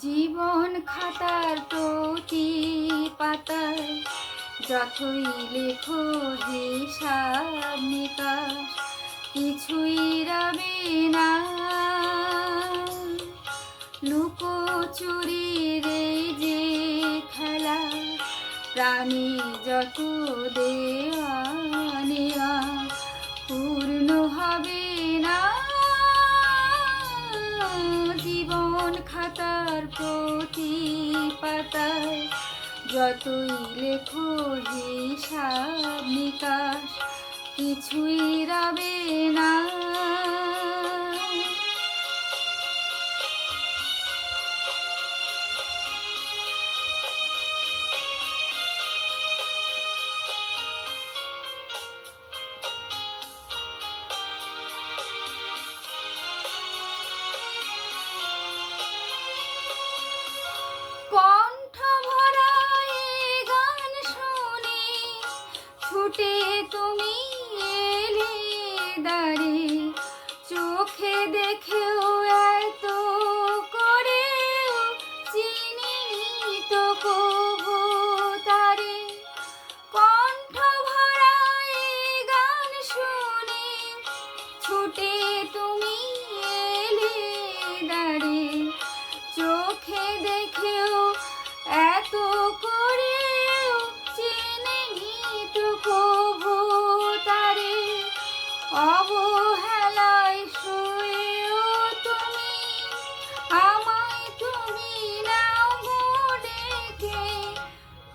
জীবন খাতার প্রতি পাতায় যতই লেখো হিসাব নিকাশ কিছুই রবে না। লুকোচুরির এই যে খেলা, প্রাণী যত দেওয়া নেওয়া পূর্ণ হবে না। জীবন খাতার প্রতি পাতায় যতই লেখো হিসাব নিকাশ কিছুই রবে না। কণ্ঠ ভরা এই গান শুনে ছুটে তুমি এলে দাঁড়ে, চোখে দেখেও এত করে চিনিনি তো কভু তারে। কণ্ঠ ভরা এই গান শুনে ছুটে তুমি এলে দাঁড়ে, চোখে দেখেও এত করেও চিনিনি তো কভু তারে। অবহেলায় শুয়েও তুমি আমায় তুমি নাও গো ডেকে,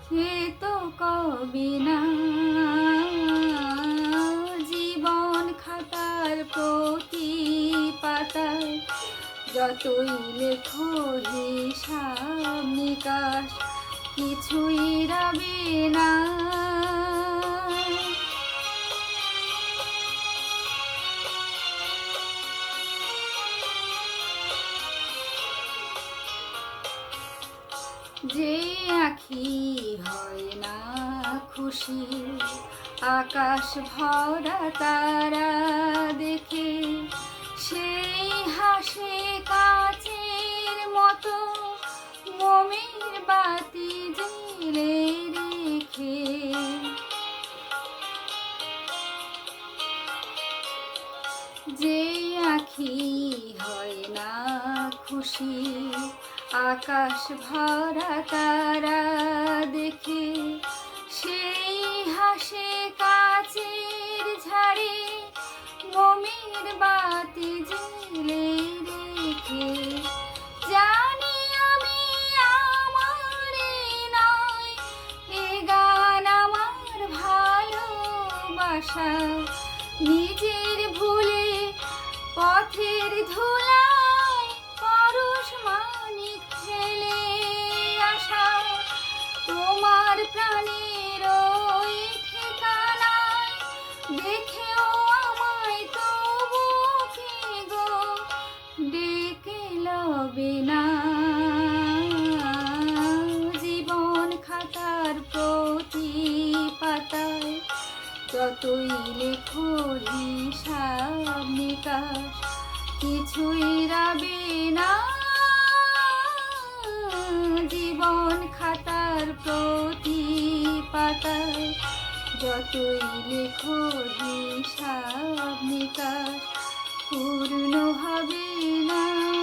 সে তো কবে না। জীবন খাতার প্রতি পাতায় যতই লেখো হিসাব নিকাশ কিছুই রবে না। যে আঁখি হয় না খুশি আকাশ ভরা তারা দেখে, সেই হাসে কাচের মতো মোমের বাতি জেলে রেখে। যে আঁখি হয় না খুশি আকাশ ভরা তারা দেখে, সেই হাসে কাচের ঝাড়ে মোমের বাতি জেলে রেখে। জানি আমি আমার নয় এ গান আমার ভালোবাসা, নিজের ভুলে পথের ধুলায় পরশ মানিক ফেলে আসা। তোমার প্রাণের ওই ঠিকানায় দেখেও আমায় তবু কে গো ডেকে লবে না। জীবন খাতার প্রতি পাতায় যতই লেখো হিসাব নিকাশ কিছুই রবে না। জীবন খাতার প্রতি পাতায় যতই লেখো হিসাব নিকাশ পূর্ণ হবে না।